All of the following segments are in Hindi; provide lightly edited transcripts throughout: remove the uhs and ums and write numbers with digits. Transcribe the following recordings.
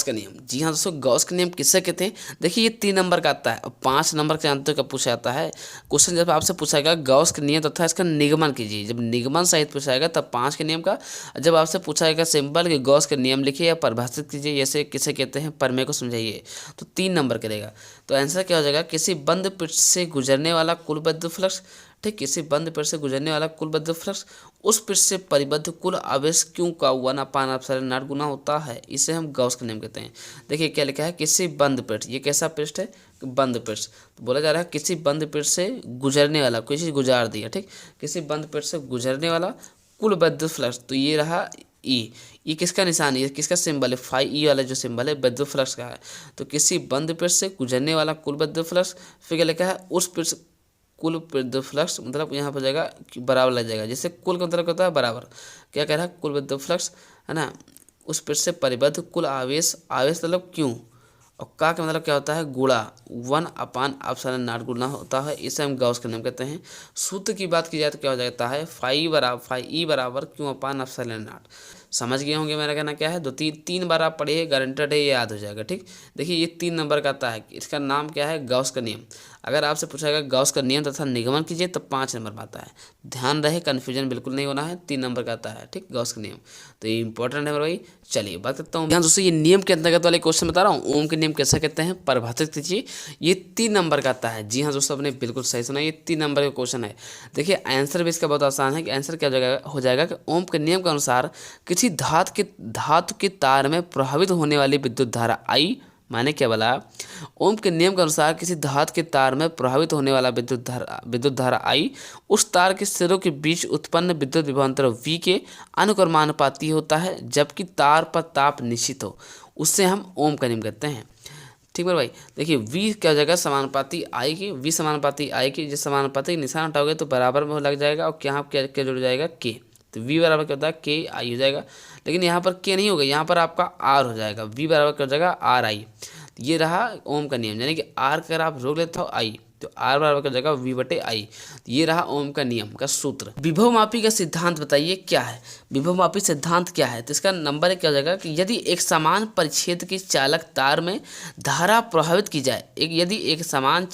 गॉस का नियम। जी हाँ दोस्तों, गॉस का नियम किससे कहते हैं? देखिए ये 3 नंबर का आता है और 5 नंबर के जानते हो कब पूछा जाता है क्वेश्चन, जब आपसे पूछाएगा गॉस का नियम तथा इसका निगमन कीजिए। जब निगमन सहित पूछाएगा तब 5 के नियम का, जब आपसे पूछाएगा सिंपल कि गॉस का नियम लिखिए या परिभाषित कीजिए, जैसे किसे कहते हैं प्रमेय को समझाइए, तो 3 नंबर करेगा। तो आंसर क्या हो जाएगा? किसी बंद पृष्ठ से गुजरने वाला कुल विद्युत फ्लक्स, ठीक, किसी बंद पृष्ठ से गुजरने वाला कुल विद्युत फ्लक्स उस पृष्ठ से परिबद्ध कुल आवेश क्यू का 1/ε0 गुना होता है, इसे हम गॉस का नियम कहते हैं। देखिए क्या लिखा है, किसी बंद पृष्ठ, ये कैसा पृष्ठ है? बंद पृष्ठ। तो बोला जा रहा है किसी बंद पृष्ठ से गुजरने वाला, कोई चीज़ गुजार दिया, ठीक, किसी बंद पृष्ठ से गुजरने वाला कुल विद्युत फ्लक्स, तो ये रहा ई किसका निशान है, किसका सिंबल है? फाई ई वाला जो सिंबल है विद्युत फ्लक्स का है। तो किसी बंद पृष्ठ से गुजरने वाला कुल विद्युत फ्लक्स, फिर क्या लिखा है, उस पृष्ठ कुल विद्युत फ्लक्स, मतलब यहाँ पर जाएगा बराबर लग जाएगा, जैसे कुल का मतलब होता है बराबर। क्या कह रहा है? कुल विद्युत फ्लक्स है ना, उस पृष्ठ से परिबद्ध कुल आवेश, आवेश मतलब क्यों, और का मतलब क्या होता है? गुणा 1/ε0 गुना होता है, इसे हम गॉस का नियम कहते हैं। सूत्र की बात की जाए तो क्या हो जाता है? फाई ई बराबर Q/ε0। समझ गए होंगे मेरा कहना क्या है? 2-3 बार आप पढ़िए, गारंटेड है ये याद हो जाएगा, ठीक। देखिए ये 3 नंबर का आता है, इसका नाम क्या है? गॉस का नियम। अगर आपसे पूछाएगा गॉस का नियम तथा निगमन कीजिए तब 5 नंबर में आता है। ध्यान रहे, कन्फ्यूजन बिल्कुल नहीं होना है, 3 नंबर का आता है, ठीक, गॉस का नियम। तो ये इंपॉर्टेंट है मेरे भाई। चलिए बात करता हूँ यहाँ दोस्तों, ये नियम के अंतर्गत वाले क्वेश्चन बता रहा हूँ। ओम के नियम कैसे कहते हैं, परिभाषित कीजिए। ये 3 नंबर का आता है। जी हाँ दोस्तों, आपने बिल्कुल सही सुना, ये 3 नंबर का क्वेश्चन है। देखिए आंसर भी इसका बहुत आसान है कि आंसर क्या हो जाएगा कि ओम के नियम के अनुसार किसी धातु के तार में प्रभावित होने वाली विद्युत धारा आई, माने क्या बोला? ओम के नियम के अनुसार किसी धातु के तार में प्रभावित होने वाला विद्युत धारा आई उस तार के सिरों के बीच उत्पन्न विद्युत विभवांतर V के अनुक्रमानुपाती होता है, जबकि तार पर ताप निश्चित हो, उससे हम ओम का नियम कहते हैं। ठीक है भाई। देखिए V क्या हो जाएगा? समानुपाती I की, V समानुपाती I की, जिस समानुपाती निशान हटाओगे तो बराबर में लग जाएगा, और क्या क्या जुड़ जाएगा? K। तो V बराबर क्या होता है? KI हो जाएगा। लेकिन यहाँ पर K नहीं होगा, यहाँ पर आपका R हो जाएगा। V बराबर क्या हो जाएगा? RI। ये रहा ओम का नियम, यानी कि R अगर आप रोक लेते हो I, तो R बराबर क्या हो जाएगा? V/I। ये रहा ओम का नियम का सूत्र। विभव मापी का सिद्धांत बताइए क्या है? विभव मापी सिद्धांत क्या है? तो इसका नंबर क्या हो जाएगा कि यदि एक समान परिच्छेद के चालक तार में धारा प्रभावित की जाए, यदि एक समान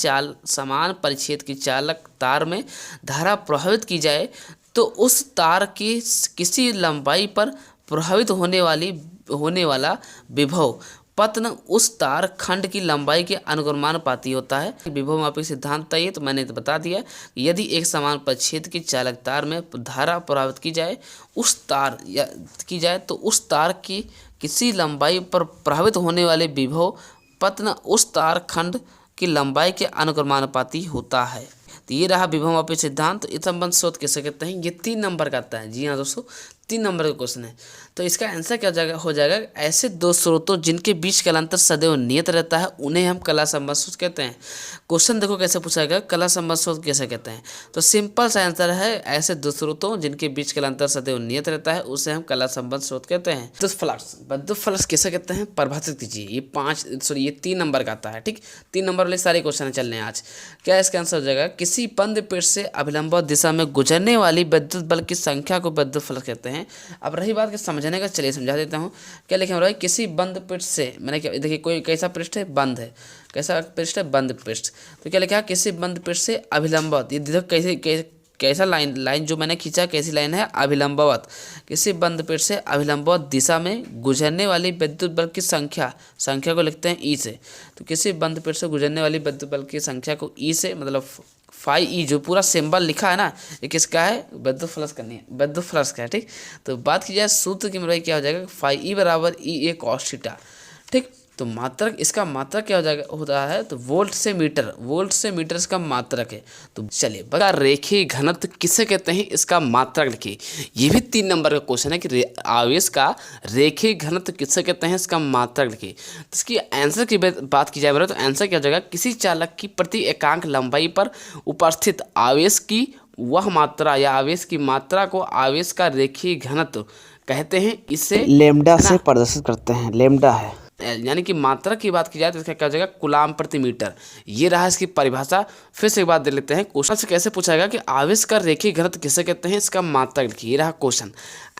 परिच्छेद के चालक तार में धारा प्रभावित की जाए तो उस तार की किसी लंबाई पर प्रभावित होने वाला विभव पतन उस तार खंड की लंबाई के अनुक्रमानुपाती होता है। विभव मापी सिद्धांत बताइए, तो मैंने तो बता दिया कि यदि एक समान परिच्छेद की चालक तार में धारा प्रभावित की जाए तो उस तार की किसी लंबाई पर प्रभावित होने वाले विभव पतन उस तार खंड की लंबाई के अनुक्रमानुपाती होता है। तो ये रहा विभव मापी सिद्धांत। इस संबंध स्रोत किसे कहते हैं? ये 3 नंबर का आता है। जी हाँ दोस्तों, 3 नंबर का क्वेश्चन है। तो इसका आंसर क्या हो जाएगा? ऐसे दो स्रोतों जिनके बीच कलांतर सदैव नियत रहता है उन्हें हम कला संबंध स्रोत कहते हैं। क्वेश्चन देखो कैसे पूछाएगा, कला संबंध स्रोत कैसे कहते हैं? तो सिंपल सा आंसर है, ऐसे दो स्रोतों जिनके बीच कलांतर सदैव नियत रहता है उसे हम कला संबंध स्रोत कहते हैं। विद्युत फ्लक्स किसे कहते हैं? परिभाषित कीजिए। ये 3 नंबर का आता है, ठीक। 3 नंबर वाले सारे क्वेश्चन चल रहे हैं आज। क्या इसका आंसर हो जाएगा? किसी बंद पृष्ठ से अभिलंब दिशा में गुजरने वाली विद्युत बल की संख्या को विद्युत फ्लक्स कहते हैं। अब रही बात के समझने का, चलिए समझा देता हूँ। क्या लिखे भाई? किसी बंद पृष्ठ से, मैंने क्या, देखिए कोई कैसा पृष्ठ है? बंद है। कैसा पृष्ठ है? बंद पृष्ठ। तो क्या लिखा? किसी बंद पृष्ठ से अभिलंबवत, ये देखो कैसा लाइन जो मैंने खींचा, कैसी लाइन है? अभिलंबवत। किसी बंद पृष्ठ से अभिलंबवत दिशा में गुजरने वाली विद्युत बल की संख्या को लिखते हैं ई से। तो किसी बंद पृष्ठ से गुजरने वाली विद्युत बल की संख्या को ई से, मतलब फाई ई जो पूरा सिंबल लिखा है ना, ये किसका है? विद्युत फ्लक्स का है, ठीक। तो बात की जाए सूत्र की, मेरा क्या हो जाएगा? फाई ई बराबर E/A cos थीटा, ठीक। तो मात्रक, इसका मात्रक क्या हो जाएगा? होता है तो वोल्ट से मीटर इसका मात्रक है। तो चलिए बता, रेखीय घनत्व किसे कहते हैं? इसका मात्रक लिखिए। ये भी 3 नंबर का क्वेश्चन है कि आवेश का रेखीय घनत्व किसे कहते हैं? इसका मात्रक लिखिए। तो इसकी आंसर की बात की जाए मेरा, तो आंसर क्या हो जाएगा? किसी चालक की प्रति एकांक लंबाई पर उपस्थित आवेश की वह मात्रा या आवेश की मात्रा को आवेश का रेखीय घनत्व कहते हैं। इसे लेमडा से प्रदर्शित करते हैं। लेमडा है L, यानी कि मात्रा की बात की जाए तो इसका क्या हो जाएगा, कूलाम प्रति मीटर। ये रहा इसकी परिभाषा। फिर से एक बात देख लेते हैं, क्वेश्चन से कैसे पूछाएगा कि आवेश का रेखीय घनत्व किसे कहते हैं, इसका मात्रक लिखिए। ये रहा क्वेश्चन।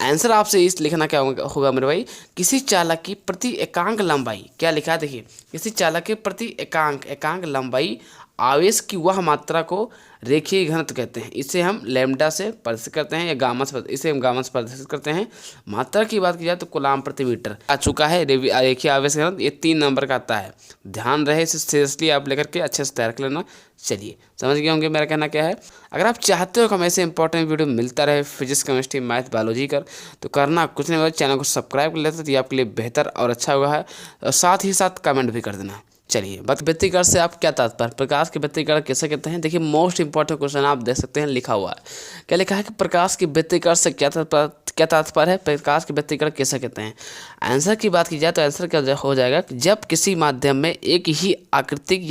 आंसर आपसे इस लिखना क्या होगा मेरे भाई, किसी चालक की प्रति एकांक लंबाई, क्या लिखा है देखिए, किसी चालक के प्रति एकांक लंबाई आवेश की वह मात्रा को रेखीय घनत्व कहते हैं। इसे हम लैम्डा से प्रदर्शित करते हैं या गामा से, इसे हम गामा से प्रदर्शित करते हैं। मात्रा की बात की जाए तो कूलाम प्रति मीटर आ चुका है। रेखीय आवेश घनत्व ये 3 नंबर का आता है। ध्यान रहे, इसे सीरियसली आप लेकर के अच्छे से तैयार कर लेना। चलिए समझ गए होंगे मेरा कहना क्या है। अगर आप चाहते हो कि हमें ऐसे इंपॉर्टेंट वीडियो मिलता रहे फिजिक्स, केमिस्ट्री, मैथ, बायोलॉजी कर, तो करना कुछ नहीं होगा, चैनल को सब्सक्राइब कर लेते तो ये आपके लिए बेहतर और अच्छा हुआ है। और साथ ही साथ कमेंट भी कर देना। चलिए बात, व्यतिकरण से आप क्या तात्पर्य, प्रकाश के व्यतिकरण किसे कहते हैं। देखिए मोस्ट इंपॉर्टेंट क्वेश्चन आप देख सकते हैं, लिखा हुआ है। क्या लिखा है कि प्रकाश के व्यतिकरण से क्या तात्पर्य है, प्रकाश के व्यतिकरण किसे कहते हैं। आंसर की बात की जाए तो आंसर क्या हो जाएगा, जब किसी माध्यम में एक ही आकृति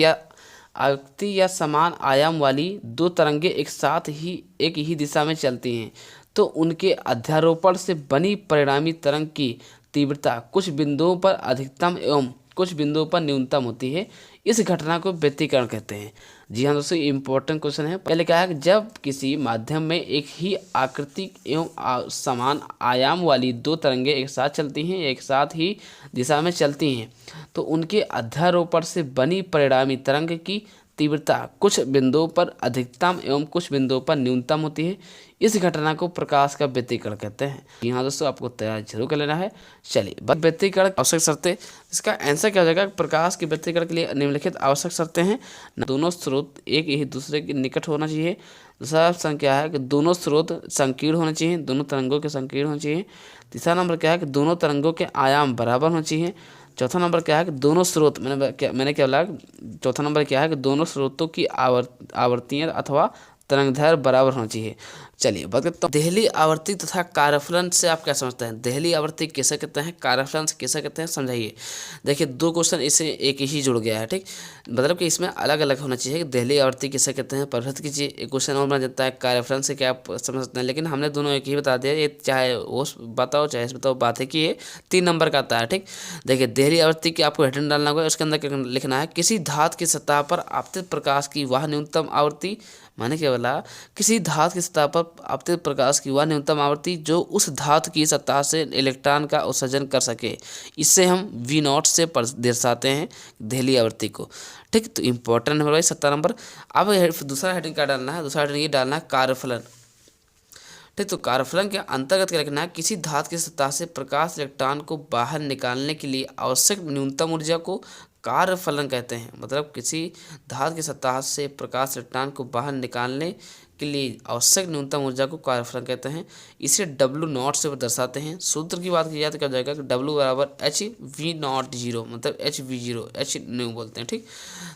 या समान आयाम वाली 2 तरंगे एक ही दिशा में चलती हैं तो उनके अध्यारोपण से बनी परिणामी तरंग की तीव्रता कुछ बिंदुओं पर अधिकतम एवं कुछ बिंदुओं पर न्यूनतम होती है। इस घटना को व्यतिकरण कहते हैं। जी हाँ दोस्तों, इंपॉर्टेंट क्वेश्चन है। पहले क्या है कि जब किसी माध्यम में एक ही आकृति एवं समान आयाम वाली 2 तरंगे एक साथ चलती हैं, एक साथ ही दिशा में चलती हैं तो उनके अध्यारोपण से बनी परिणामी तरंग की तीव्रता कुछ बिंदुओं पर अधिकतम एवं कुछ बिंदुओं पर न्यूनतम होती है। इस घटना को प्रकाश का व्यतिकरण कहते हैं। यहाँ दोस्तों आपको तैयार जरूर कर लेना है। चलिए व्यतिकरण आवश्यक शर्तें, इसका आंसर क्या हो जाएगा, प्रकाश के व्यतिकरण के लिए निम्नलिखित आवश्यक शर्तें हैं। दोनों स्रोत एक ही दूसरे के निकट होना चाहिए। दूसरा ऑप्शन क्या है कि दोनों स्रोत संकीर्ण होने चाहिए, दोनों तरंगों के संकीर्ण होने चाहिए। तीसरा नंबर क्या है कि दोनों तरंगों के आयाम बराबर होने चाहिए। चौथा नंबर क्या है कि दोनों स्रोत मैंने क्या बोला, चौथा नंबर क्या है कि दोनों स्रोतों की आवर्तियाँ अथवा तरंगदैर्घ्य बराबर होना चाहिए। चलिए बात करता हूँ देहली आवर्ती तथा कार्यफलन से आप क्या समझते हैं। देहली आवर्ती किसे कहते हैं, कार्यफलन से किसे कहते हैं, समझाइए। देखिए 2 क्वेश्चन इसे एक ही जुड़ गया है, ठीक, मतलब कि इसमें अलग अलग होना चाहिए कि देहली आवर्ती किसे कहते हैं। परिवर्तित कीजिए, एक क्वेश्चन और बन जाता है कार्यफलन से क्या आप समझ सकते हैं, लेकिन हमने दोनों एक ही बता दिया। ये चाहे वो बताओ चाहे बताओ, बात है कि ये 3 नंबर का आता है, ठीक। देखिए देहली आवर्ती की आपको हेडिंग डालना होगा, उसके अंदर लिखना है किसी धातु की सतह पर आपतित प्रकाश की वह न्यूनतम आवृत्ति, मैंने क्या बोला, किसी धातु की सतह पर आपतित प्रकाश की वह न्यूनतम आवृत्ति जो उस धातु की सतह से इलेक्ट्रॉन का उत्सर्जन कर सके, इससे हम V0 से दर्शाते हैं देहली आवृत्ति को, ठीक। तो इंपॉर्टेंट है भाई 17 नंबर। अब दूसरा हेडिंग क्या डालना है, दूसरा हेडिंग ये डालना है कार्यफलन, ठीक। तो कार्यफलन के अंतर्गत क्या लिखना है, किसी धातु की सतह से प्रकाश इलेक्ट्रॉन को बाहर निकालने के लिए आवश्यक न्यूनतम ऊर्जा को कार्यफलन कहते हैं। मतलब किसी धातु की सतह से प्रकाश इलेक्ट्रॉन को बाहर निकालने के लिए आवश्यक न्यूनतम ऊर्जा को कार्यफलन कहते हैं। इसे W0 से दर्शाते हैं। सूत्र की बात की जाए तो क्या हो जाएगा कि W बराबर HV0 मतलब HV0 H न्यू बोलते हैं, ठीक।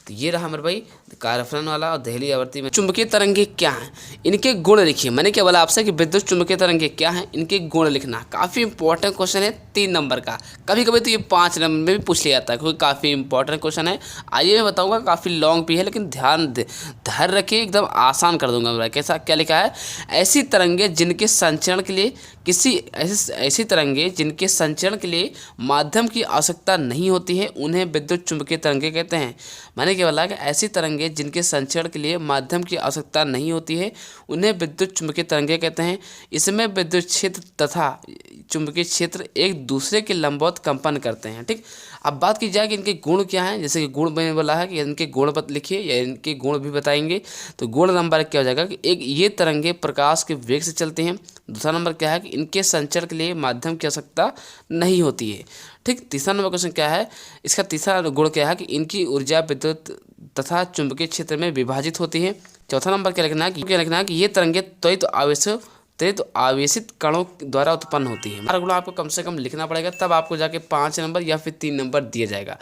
तो ये रहा मेरे भाई कार्यफलन वाला। और देहली आवर्ती में चुंबकीय तरंगे क्या हैं, इनके गुण लिखिए। मैंने क्या बोला आपसे कि विद्युत चुंबकीय तरंगे क्या हैं, इनके गुण लिखना। काफ़ी इंपॉर्टेंट क्वेश्चन है, 3 नंबर का। कभी कभी तो ये 5 नंबर में भी पूछ लिया जाता है क्योंकि काफ़ी इंपॉर्टेंट क्वेश्चन है। आइए मैं बताऊँगा, काफ़ी लॉन्ग भी है लेकिन धैर्य रखिए, एकदम आसान कर दूंगा। कैसा क्या लिखा है, ऐसी तरंगे जिनके संचरण के लिए ऐसी तरंगे जिनके संचरण के लिए माध्यम की आवश्यकता नहीं होती है उन्हें विद्युत चुंबकीय तरंगे कहते हैं। मैंने क्या बोला कि ऐसी तरंगे जिनके संचरण के लिए माध्यम की आवश्यकता नहीं होती है उन्हें विद्युत चुंबकीय तरंगे कहते हैं। इसमें विद्युत क्षेत्र तथा चुंबकीय क्षेत्र एक दूसरे के लंबवत कंपन करते हैं, ठीक। अब बात की जाए कि इनके गुण क्या हैं, जैसे कि गुण मैंने बोला है कि इनके गुण लिखिए या इनके गुण भी बताएंगे। तो गुण नंबर क्या हो जाएगा कि एक, ये तरंगे प्रकाश के वेग से चलती हैं। दूसरा नंबर क्या है कि इनके संचरण के लिए माध्यम की आवश्यकता नहीं होती है, ठीक। तीसरा नंबर क्वेश्चन क्या है, इसका तीसरा गुण क्या है कि इनकी ऊर्जा विद्युत तथा चुंबकीय क्षेत्र में विभाजित होती है। चौथा नंबर क्या लिखना है कि ये तरंगे त्वरित आवेशित कणों द्वारा उत्पन्न होती है। हर गुण आपको कम से कम लिखना पड़ेगा, तब आपको जाके 5 नंबर या फिर 3 नंबर दिया जाएगा।